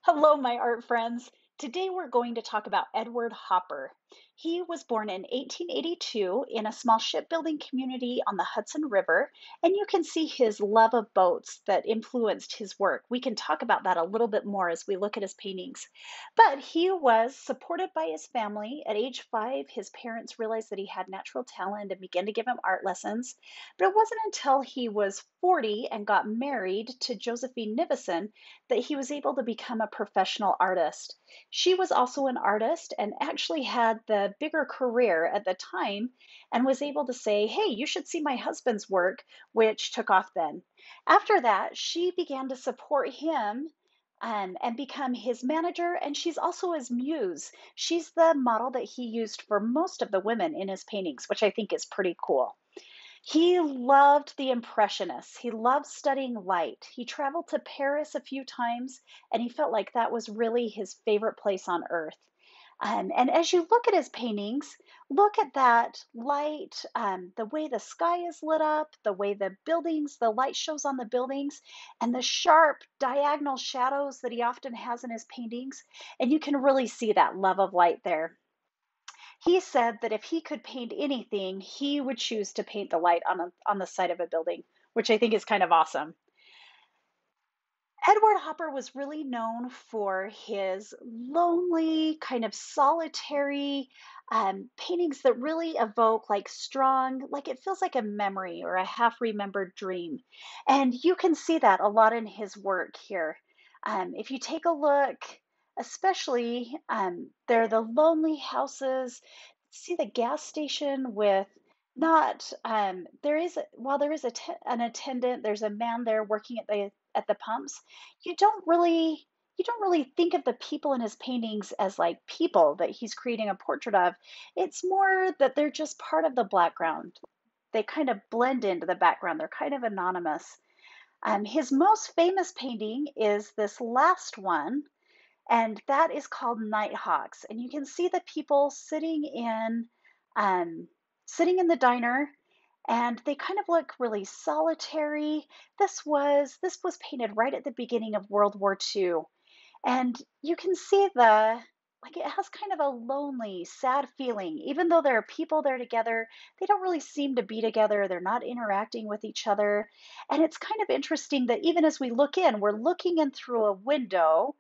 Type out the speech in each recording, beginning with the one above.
Hello, my art friends. Today we're going to talk about Edward Hopper. He was born in 1882 in a small shipbuilding community on the Hudson River, and you can see his love of boats that influenced his work. We can talk about that a little bit more as we look at his paintings. But he was supported by his family. At age 5, his parents realized that he had natural talent and began to give him art lessons. But it wasn't until he was 40 and got married to Josephine Nivison that he was able to become a professional artist. She was also an artist and actually had the bigger career at the time and was able to say, "Hey, you should see my husband's work," which took off then. After that, she began to support him and become his manager, and she's also his muse. She's the model that he used for most of the women in his paintings, which I think is pretty cool. He loved the Impressionists. He loved studying light. He traveled to Paris a few times, and he felt like that was really his favorite place on earth. And as you look at his paintings, look at that light, the way the sky is lit up, the way the light shows on the buildings, and the sharp diagonal shadows that he often has in his paintings. And you can really see that love of light there. He said that if he could paint anything, he would choose to paint the light on the side of a building, which I think is kind of awesome. Edward Hopper was really known for his lonely, kind of solitary paintings that really evoke like strong, like it feels like a memory or a half remembered dream. And you can see that a lot in his work here. If you take a look, especially there are the lonely houses, see the gas station with not there is while there is an attendant, there's a man there working at the pumps. you don't really you don't really think of the people in his paintings as like people that he's creating a portrait of. It's more that they're just part of the background. They kind of blend into the background. They're kind of anonymous. His most famous painting is this last one, and that is called Nighthawks. And you can see the people um, sitting in the diner, and they kind of look really solitary. This was painted right at the beginning of World War II, and you can see the like it has kind of a lonely, sad feeling. Even though there are people there together, they don't really seem to be together. They're not interacting with each other. And it's kind of interesting that even as we look in, we're looking in through a window.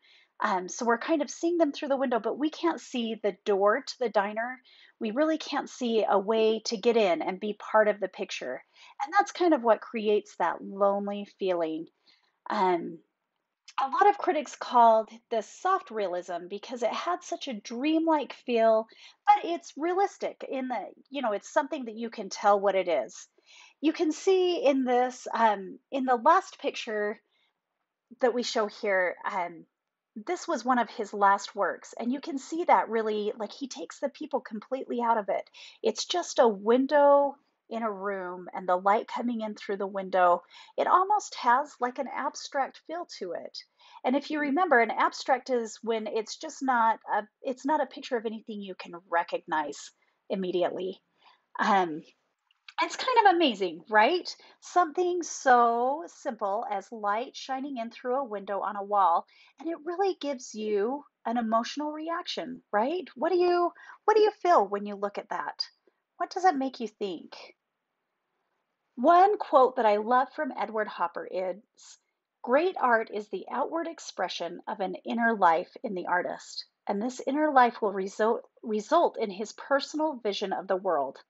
So we're kind of seeing them through the window, but we can't see the door to the diner. We really can't see a way to get in and be part of the picture. And that's kind of what creates that lonely feeling. Um, a lot of critics called this soft realism because it had such a dreamlike feel, but it's realistic in that, it's something that you can tell what it is. You can see in this, in the last picture that we show here, this was one of his last works. And you can see that really, like, he takes the people completely out of it. It's just a window in a room and the light coming in through the window. It almost has like an abstract feel to it. And if you remember, an abstract is when it's not a picture of anything you can recognize immediately. Um, it's kind of amazing, right? Something so simple as light shining in through a window on a wall, and it really gives you an emotional reaction, right? What do you feel when you look at that? What does it make you think? One quote that I love from Edward Hopper is, "Great art is the outward expression of an inner life in the artist, and this inner life will result in his personal vision of the world."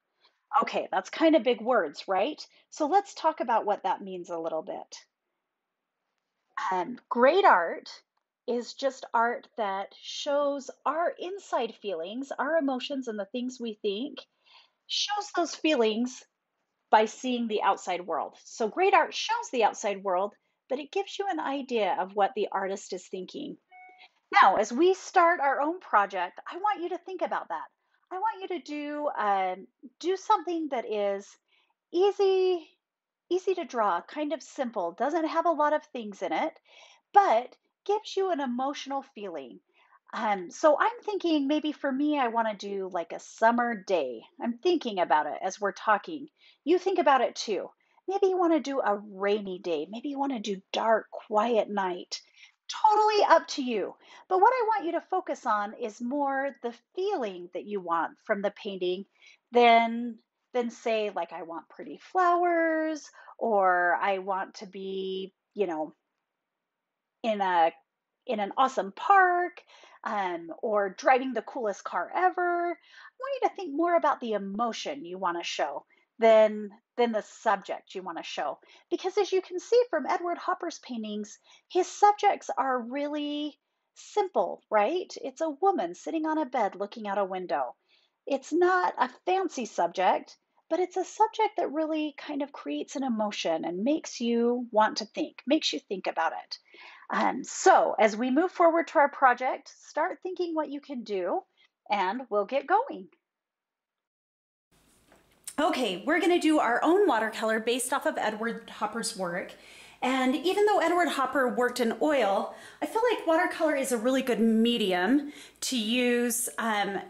Okay, that's kind of big words, right? So let's talk about what that means a little bit. Great art is just art that shows our inside feelings, our emotions, and the things we think, shows those feelings by seeing the outside world. So great art shows the outside world, but it gives you an idea of what the artist is thinking. Now, as we start our own project, I want you to think about that. I want you to do something that is easy easy to draw, kind of simple, doesn't have a lot of things in it, but gives you an emotional feeling. So I'm thinking maybe for me, I want to do like a summer day. I'm thinking about it as we're talking. You think about it too. Maybe you want to do a rainy day. Maybe you want to do dark, quiet night. Totally up to you. But what I want you to focus on is more the feeling that you want from the painting than say like I want pretty flowers or I want to be, in a in an awesome park, or driving the coolest car ever. I want you to think more about the emotion you want to show than the subject you want to show. Because as you can see from Edward Hopper's paintings, his subjects are really simple, right? It's a woman sitting on a bed looking out a window. It's not a fancy subject, but it's a subject that really kind of creates an emotion and makes you want to think, makes you think about it. So as we move forward to our project, start thinking what you can do and we'll get going. Okay, we're going to do our own watercolor based off of Edward Hopper's work. And even though Edward Hopper worked in oil, I feel like watercolor is a really good medium to use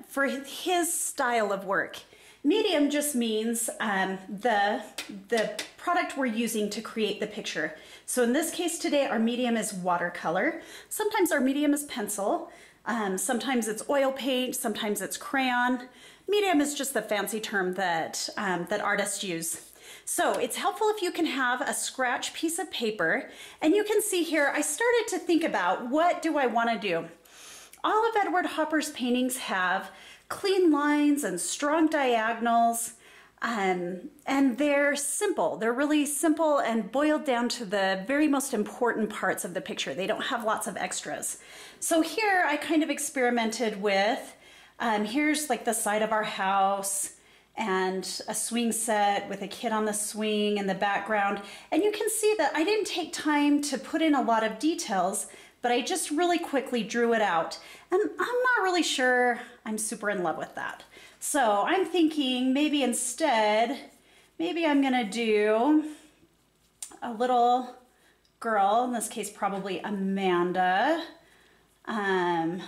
for his style of work. Medium just means the product we're using to create the picture. So in this case today, our medium is watercolor. Sometimes our medium is pencil. Sometimes it's oil paint, sometimes it's crayon. Medium is just the fancy term that, that artists use. So it's helpful if you can have a scratch piece of paper, and you can see here, I started to think about what do I want to do. All of Edward Hopper's paintings have clean lines and strong diagonals, and they're simple. They're really simple and boiled down to the very most important parts of the picture. They don't have lots of extras. So here I kind of experimented with, here's like the side of our house and a swing set with a kid on the swing in the background. And you can see that I didn't take time to put in a lot of details, but I just really quickly drew it out. And I'm not really sure I'm super in love with that. So I'm thinking maybe instead, maybe I'm gonna do a little girl, in this case probably Amanda, and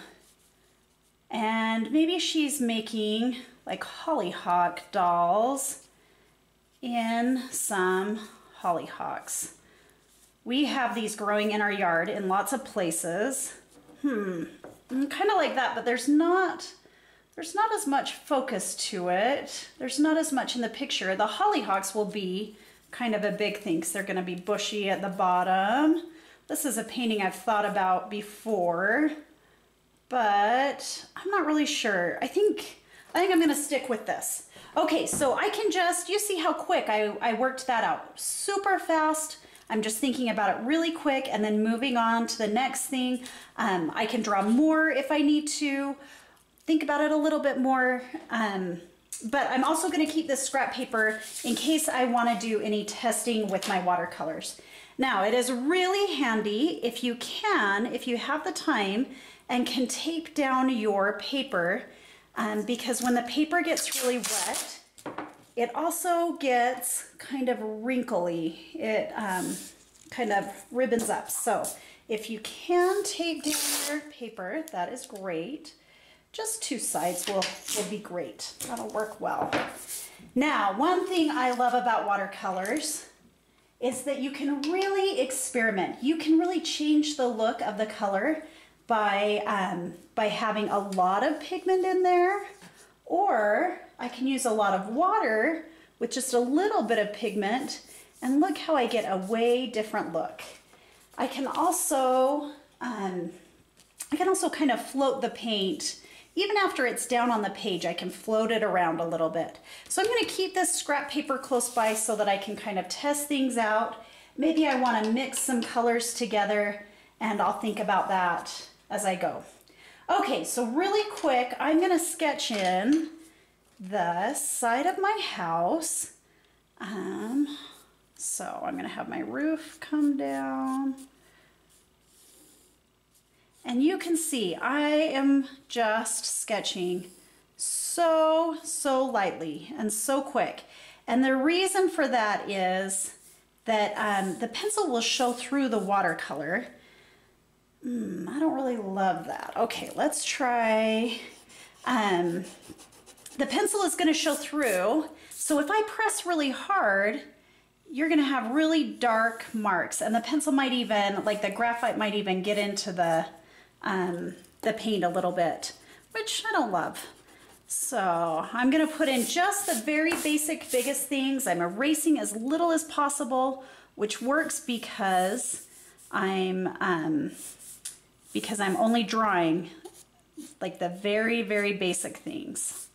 maybe she's making like hollyhock dolls in some hollyhocks. We have these growing in our yard in lots of places. Kind of like that, but there's not as much focus to it. There's not as much in the picture. The hollyhocks will be kind of a big thing because they're going to be bushy at the bottom. This is a painting I've thought about before, but I'm not really sure. I think I'm going to stick with this. Okay, so I can just, you see how quick I worked that out. Super fast. I'm just thinking about it really quick and then moving on to the next thing. I can draw more if I need to, think about it a little bit more. But I'm also going to keep this scrap paper in case I want to do any testing with my watercolors. Now, it is really handy if you have the time and can tape down your paper, because when the paper gets really wet, it also gets kind of wrinkly. It kind of ribbons up. So if you can tape down your paper, that is great. Just two sides will be great. That'll work well. Now, one thing I love about watercolors is that you can really experiment. You can really change the look of the color by having a lot of pigment in there, or I can use a lot of water with just a little bit of pigment, and look how I get a way different look. I can also kind of float the paint. Even after it's down on the page, I can float it around a little bit. So I'm going to keep this scrap paper close by so that I can kind of test things out. Maybe I want to mix some colors together, and I'll think about that as I go. Okay, so really quick, I'm going to sketch in the side of my house. So I'm going to have my roof come down. And you can see I am just sketching so lightly and so quick. And the reason for that is that the pencil will show through the watercolor. I don't really love that. Okay, let's try. The pencil is going to show through. So if I press really hard, you're gonna have really dark marks, and the pencil might even, like the graphite might even get into the paint a little bit, which I don't love. So I'm gonna put in just the very basic, biggest things. I'm erasing as little as possible, which works because I'm only drawing like the very, very basic things.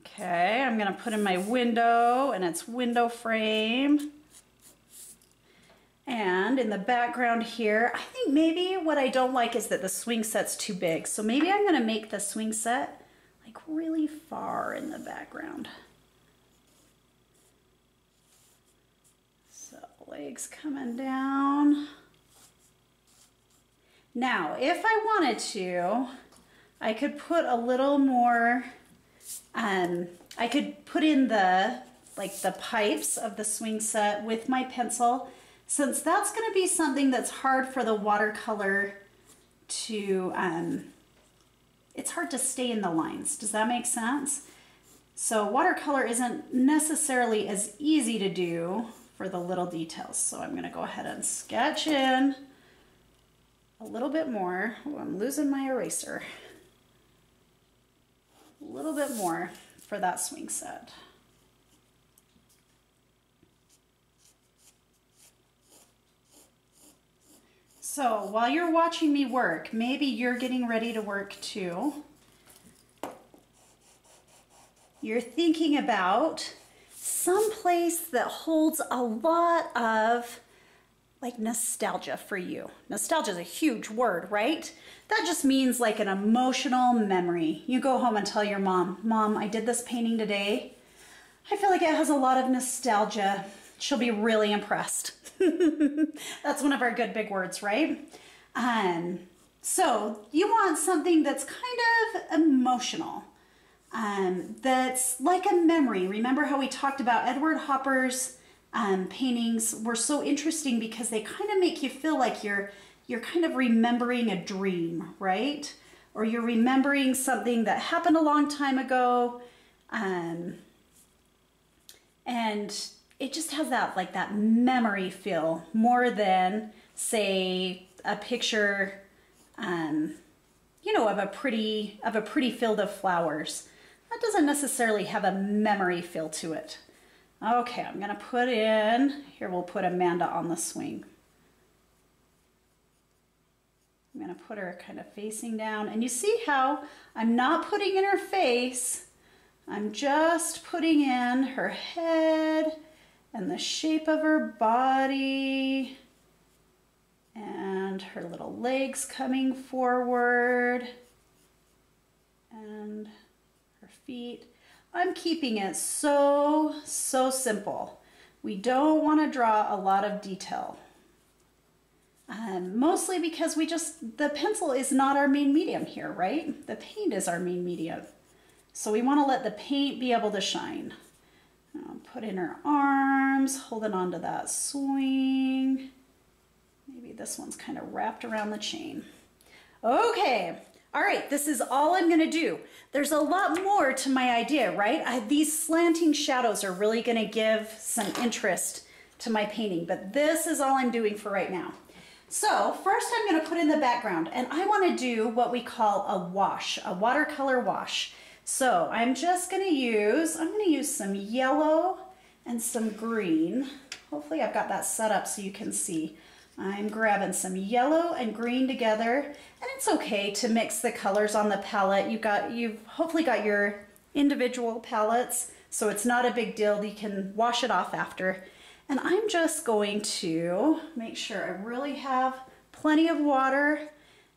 Okay, I'm gonna put in my window and its window frame. And in the background here, I think maybe what I don't like is that the swing set's too big. So maybe I'm gonna make the swing set like really far in the background. So legs coming down. Now, if I wanted to, I could put a little more, I could put in the pipes of the swing set with my pencil, since that's going to be something that's hard for the watercolor to, it's hard to stay in the lines. Does that make sense? So watercolor isn't necessarily as easy to do for the little details. So I'm going to go ahead and sketch in a little bit more. Oh, I'm losing my eraser. A little bit more for that swing set. So while you're watching me work, maybe you're getting ready to work too. You're thinking about some place that holds a lot of like nostalgia for you. Nostalgia is a huge word, right? That just means like an emotional memory. You go home and tell your mom, Mom, I did this painting today. I feel like it has a lot of nostalgia. She'll be really impressed. That's one of our good big words, right? So you want something that's kind of emotional, that's like a memory. Remember how we talked about Edward Hopper's paintings were so interesting because they kind of make you feel like you're kind of remembering a dream, right? Or you're remembering something that happened a long time ago, and it just has that like that memory feel more than say a picture, you know, of a pretty field of flowers. That doesn't necessarily have a memory feel to it. Okay, I'm gonna put in, here we'll put Amanda on the swing. I'm gonna put her kind of facing down, and you see how I'm not putting in her face, I'm just putting in her head and the shape of her body and her little legs coming forward and her feet. I'm keeping it so simple. We don't want to draw a lot of detail. Mostly because the pencil is not our main medium here, right? The paint is our main medium. So we want to let the paint be able to shine. Put in her arms, holding onto that swing. Maybe this one's kind of wrapped around the chain. Okay. All right, this is all I'm gonna do. There's a lot more to my idea, right? These slanting shadows are really gonna give some interest to my painting, but this is all I'm doing for right now. So first I'm gonna put in the background, and I wanna do what we call a wash, a watercolor wash. So I'm gonna use some yellow and some green. Hopefully I've got that set up so you can see. I'm grabbing some yellow and green together, and it's okay to mix the colors on the palette. You've hopefully got your individual palettes, so it's not a big deal. You can wash it off after. And I'm just going to make sure I really have plenty of water,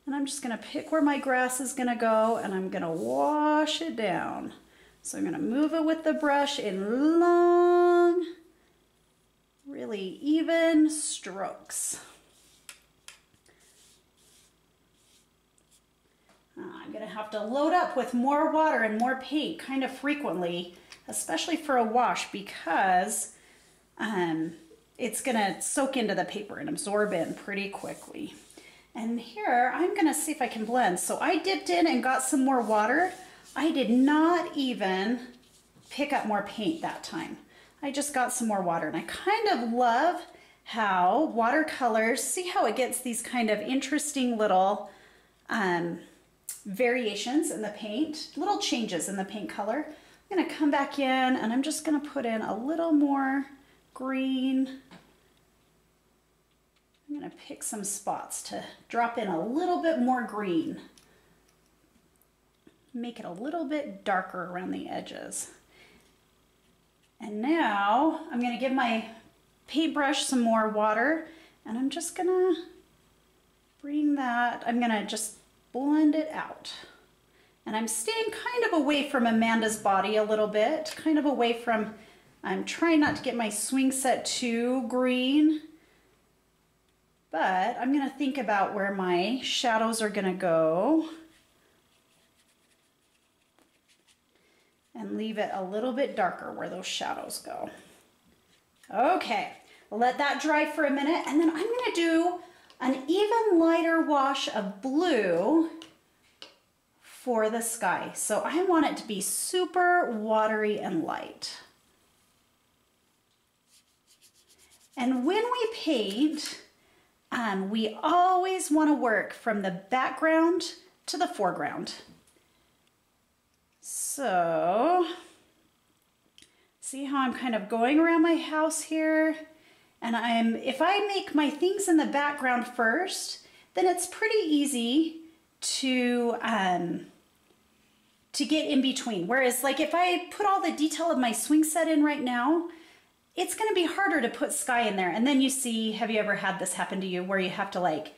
and I'm just gonna pick where my grass is gonna go, and I'm gonna wash it down. So I'm gonna move it with the brush in long, really even strokes. I'm gonna have to load up with more water and more paint kind of frequently, especially for a wash, because it's gonna soak into the paper and absorb in pretty quickly. And here, I'm gonna see if I can blend. So I dipped in and got some more water. I did not even pick up more paint that time. I just got some more water, and I kind of love how watercolors, see how it gets these kind of interesting little variations in the paint, little changes in the paint color. I'm gonna come back in and I'm just gonna put in a little more green. I'm gonna pick some spots to drop in a little bit more green. Make it a little bit darker around the edges. And now I'm gonna give my paintbrush some more water, and I'm just gonna bring that, I'm gonna just blend it out. And I'm staying kind of away from Amanda's body a little bit, kind of away from, I'm trying not to get my swing set too green, but I'm gonna think about where my shadows are gonna go and leave it a little bit darker where those shadows go. Okay, let that dry for a minute, and then I'm gonna do an even lighter wash of blue for the sky. So I want it to be super watery and light. And when we paint, we always want to work from the background to the foreground. So, see how I'm kind of going around my house here? And if I make my things in the background first, then it's pretty easy to get in between. Whereas like if I put all the detail of my swing set in right now, it's gonna be harder to put sky in there. And then you see, have you ever had this happen to you where you have to like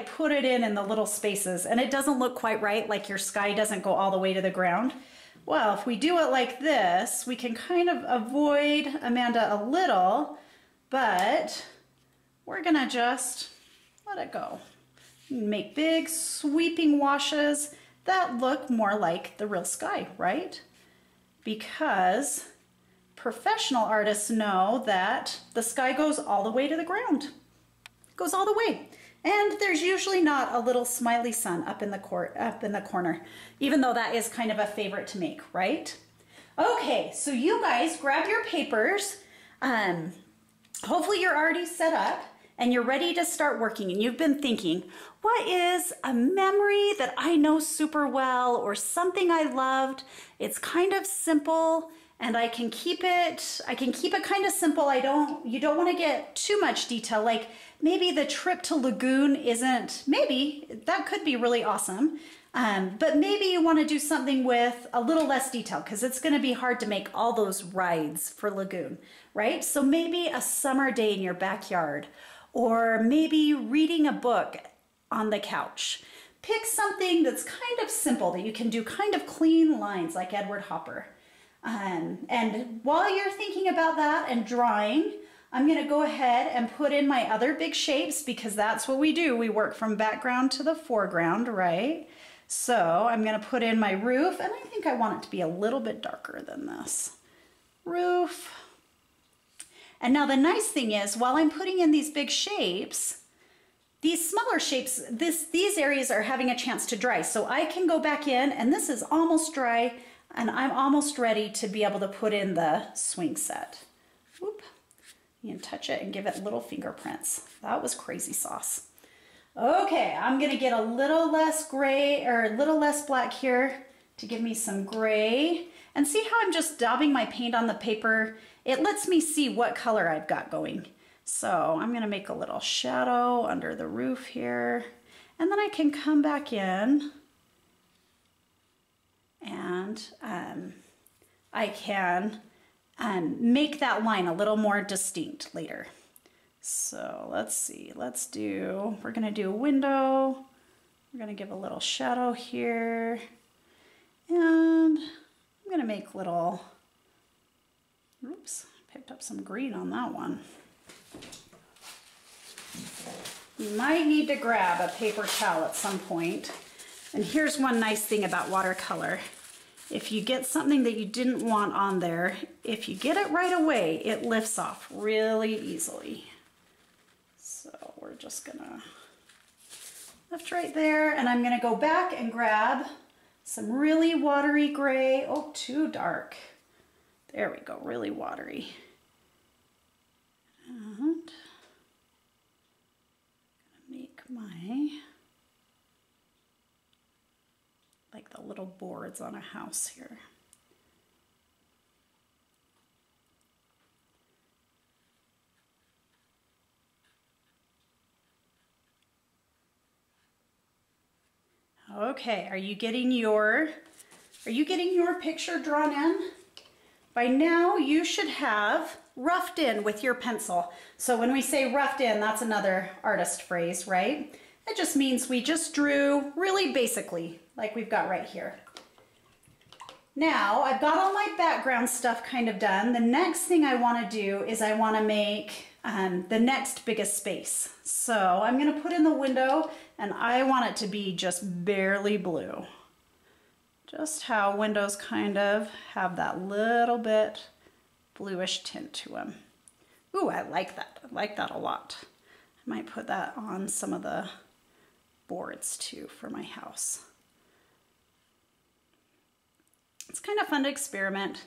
put it in the little spaces and it doesn't look quite right, like your sky doesn't go all the way to the ground? Well, if we do it like this, we can kind of avoid Amanda a little, but we're gonna just let it go. Make big sweeping washes that look more like the real sky, right? Because professional artists know that the sky goes all the way to the ground. It goes all the way. And there's usually not a little smiley sun up in the corner, even though that is kind of a favorite to make, right? Okay, so you guys grab your papers. Hopefully you're already set up and you're ready to start working, and you've been thinking, what is a memory that I know super well, or something I loved? It's kind of simple and I can keep it kind of simple. You don't want to get too much detail. Like maybe the trip to Lagoon maybe that could be really awesome. But maybe you want to do something with a little less detail because it's going to be hard to make all those rides for Lagoon, right? So maybe a summer day in your backyard, or maybe reading a book on the couch. Pick something that's kind of simple that you can do kind of clean lines like Edward Hopper. And while you're thinking about that and drawing, I'm going to go ahead and put in my other big shapes because that's what we do. We work from background to the foreground, right? So I'm going to put in my roof, and I think I want it to be a little bit darker than this. Roof. And now the nice thing is, while I'm putting in these big shapes, these smaller shapes, these areas are having a chance to dry. So I can go back in, and this is almost dry, and I'm almost ready to be able to put in the swing set. Whoop. You can touch it and give it little fingerprints. That was crazy sauce. Okay, I'm gonna get a little less gray, or a little less black here to give me some gray. And see how I'm just daubing my paint on the paper? It lets me see what color I've got going. So I'm gonna make a little shadow under the roof here. And then I can come back in and I can make that line a little more distinct later. So let's see, we're gonna do a window. We're gonna give a little shadow here. And I'm gonna make little, oops, picked up some green on that one. You might need to grab a paper towel at some point. And here's one nice thing about watercolor. If you get something that you didn't want on there, if you get it right away, it lifts off really easily. So we're just gonna lift right there, and I'm gonna go back and grab some really watery gray. Oh, too dark. There we go, really watery. And make my, like the little boards on a house here. Okay, are you getting your picture drawn in? By now you should have roughed in with your pencil. So when we say roughed in, that's another artist phrase, right? It just means we just drew really basically, like we've got right here. Now I've got all my background stuff kind of done. The next thing I want to do is I want to make the next biggest space. So I'm going to put in the window, and I want it to be just barely blue. Just how windows kind of have that little bit bluish tint to them. Ooh, I like that. I like that a lot. I might put that on some of the boards too for my house. It's kind of fun to experiment.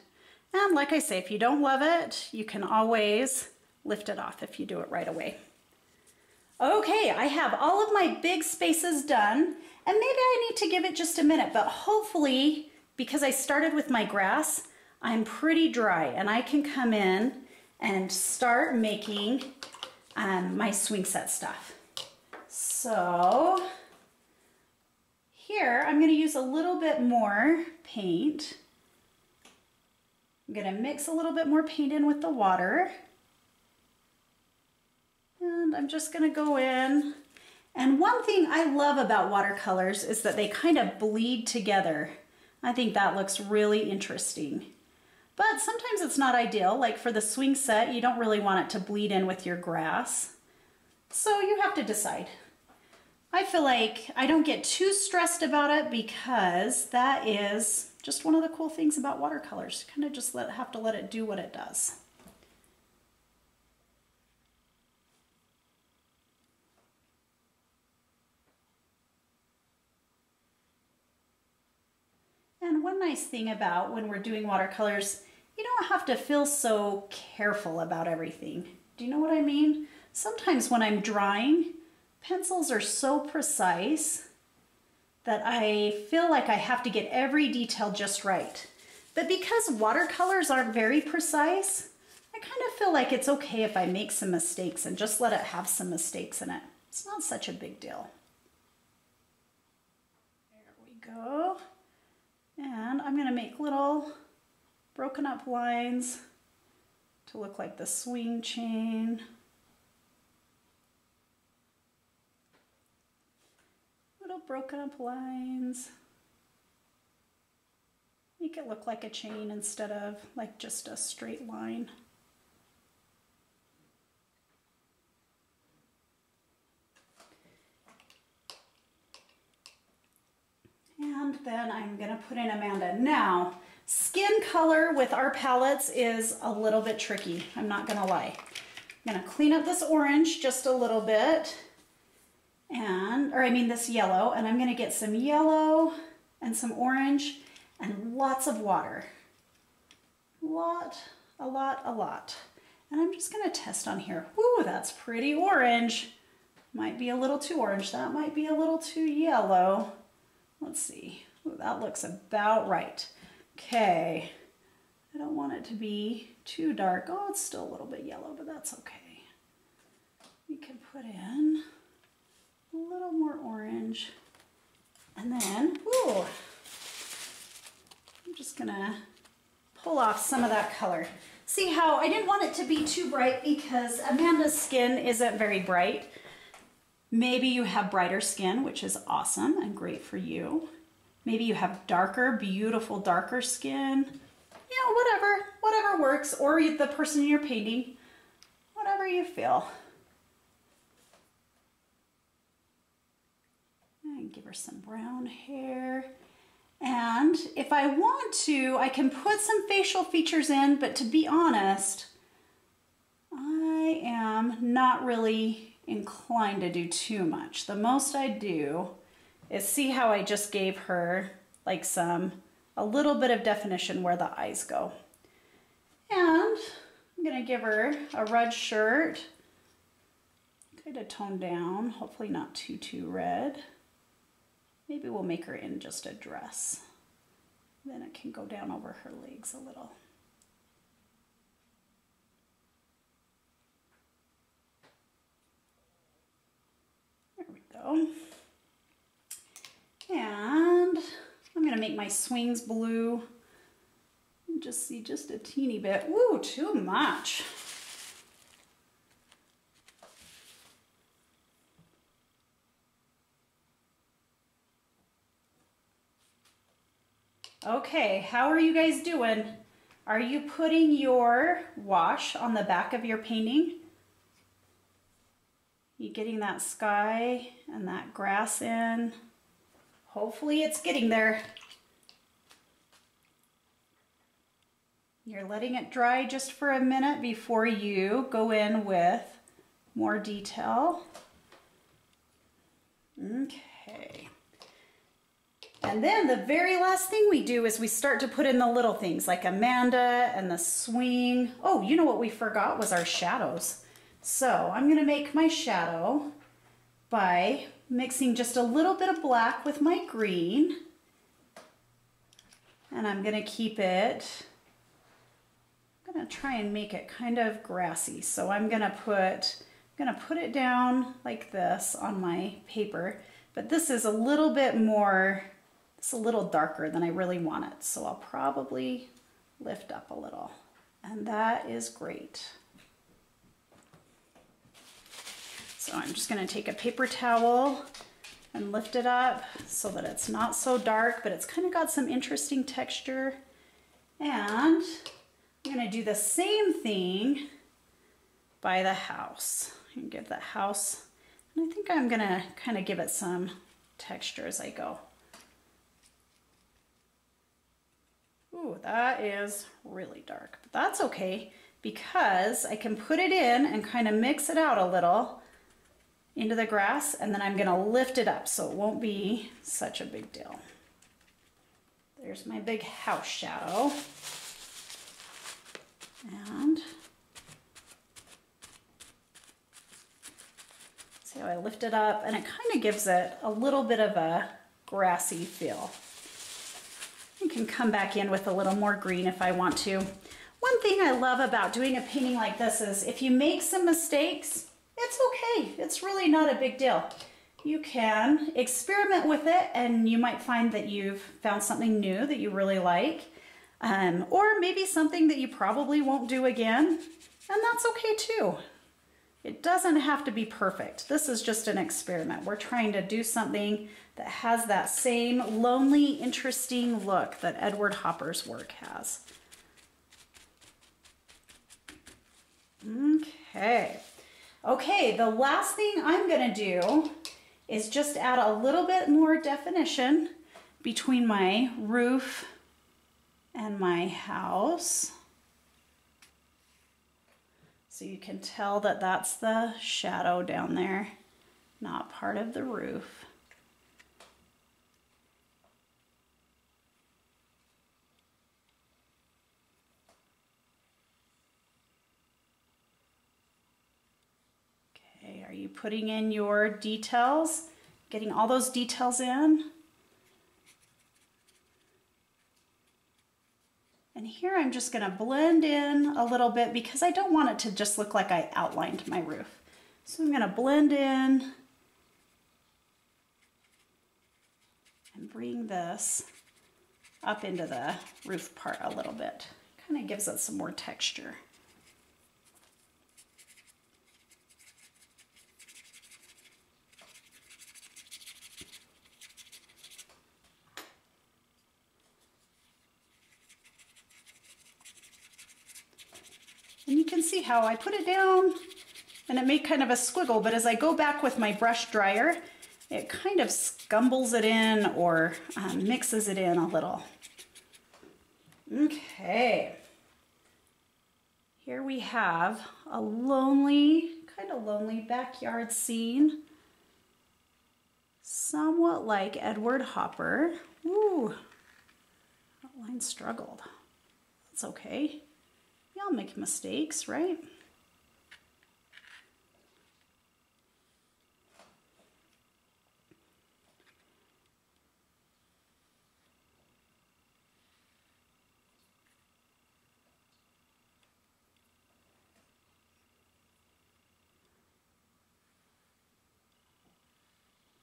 And like I say, if you don't love it, you can always lift it off if you do it right away. Okay, I have all of my big spaces done. And maybe I need to give it just a minute, but hopefully, because I started with my grass, I'm pretty dry and I can come in and start making my swing set stuff. So here, I'm gonna use a little bit more paint. I'm gonna mix a little bit more paint in with the water. And I'm just gonna go in. And one thing I love about watercolors is that they kind of bleed together. I think that looks really interesting. But sometimes it's not ideal. Like for the swing set, you don't really want it to bleed in with your grass. So you have to decide. I feel like I don't get too stressed about it because that is just one of the cool things about watercolors. You kind of just have to let it do what it does. And one nice thing about when we're doing watercolors, you don't have to feel so careful about everything. Do you know what I mean? Sometimes when I'm drawing, pencils are so precise that I feel like I have to get every detail just right. But because watercolors aren't very precise, I kind of feel like it's okay if I make some mistakes and just let it have some mistakes in it. It's not such a big deal. There we go. And I'm going to make little broken up lines to look like the swing chain. Little broken up lines. Make it look like a chain instead of like just a straight line. And then I'm going to put in Amanda. Now, skin color with our palettes is a little bit tricky. I'm not going to lie. I'm going to clean up this orange just a little bit. This yellow. And I'm going to get some yellow and some orange and lots of water. A lot. And I'm just going to test on here. Ooh, that's pretty orange. Might be a little too orange. That might be a little too yellow. Let's see. Ooh, that looks about right. Okay. I don't want it to be too dark. Oh, it's still a little bit yellow, but that's okay. We can put in a little more orange. And then, ooh, I'm just gonna pull off some of that color. See how I didn't want it to be too bright because Amanda's skin isn't very bright. Maybe you have brighter skin, which is awesome and great for you. Maybe you have darker, beautiful, darker skin. You know, whatever works, or the person you're painting, whatever you feel. And give her some brown hair. And if I want to, I can put some facial features in, but to be honest, I am not really inclined to do too much. The most I do is see how I just gave her like a little bit of definition where the eyes go. And I'm gonna give her a red shirt, kind of toned down, hopefully not too red. Maybe we'll make her in just a dress. Then it can go down over her legs a little. There we go. And I'm gonna make my swings blue. Just see just a teeny bit. Woo, too much. Okay, how are you guys doing? Are you putting your wash on the back of your painting? You getting that sky and that grass in? Hopefully it's getting there. You're letting it dry just for a minute before you go in with more detail. Okay. And then the very last thing we do is we start to put in the little things like Amanda and the swing. Oh, you know what we forgot was our shadows. So I'm gonna make my shadow by mixing just a little bit of black with my green. And I'm gonna keep it, I'm gonna try and make it kind of grassy. So I'm gonna put it down like this on my paper, but this is a little bit more, it's a little darker than I really want it. So I'll probably lift up a little, and that is great. So I'm just gonna take a paper towel and lift it up so that it's not so dark, but it's kind of got some interesting texture. And I'm gonna do the same thing by the house and give the house, and I think I'm gonna kind of give it some texture as I go. Ooh, that is really dark, but that's okay because I can put it in and kind of mix it out a little into the grass, and then I'm gonna lift it up so it won't be such a big deal. There's my big house shadow. And see how I lift it up, and it kind of gives it a little bit of a grassy feel. I can come back in with a little more green if I want to. One thing I love about doing a painting like this is if you make some mistakes, it's okay. It's really not a big deal. You can experiment with it, and you might find that you've found something new that you really like, or maybe something that you probably won't do again, and that's okay too. It doesn't have to be perfect. This is just an experiment. We're trying to do something that has that same lonely, interesting look that Edward Hopper's work has. Okay, the last thing I'm gonna do is just add a little bit more definition between my roof and my house. So you can tell that that's the shadow down there, not part of the roof. Okay, are you putting in your details? Getting all those details in? And here I'm just gonna blend in a little bit because I don't want it to just look like I outlined my roof. So I'm gonna blend in and bring this up into the roof part a little bit. Kind of gives it some more texture. And you can see how I put it down and it made kind of a squiggle, but as I go back with my brush dryer, it kind of scumbles it in or mixes it in a little. Okay, here we have a lonely, kind of lonely backyard scene, somewhat like Edward Hopper. Ooh, that line struggled. That's okay. We all make mistakes, right?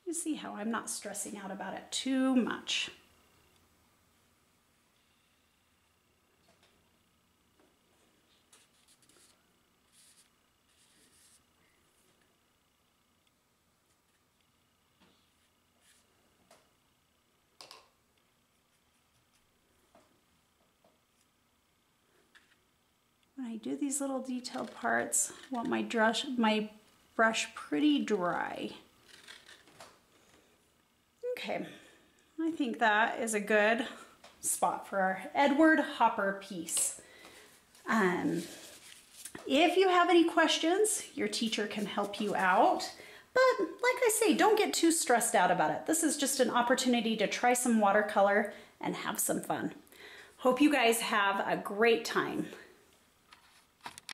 You see how I'm not stressing out about it too much. When I do these little detailed parts, I want my brush pretty dry. Okay, I think that is a good spot for our Edward Hopper piece. If you have any questions, your teacher can help you out. But like I say, don't get too stressed out about it. This is just an opportunity to try some watercolor and have some fun. Hope you guys have a great time.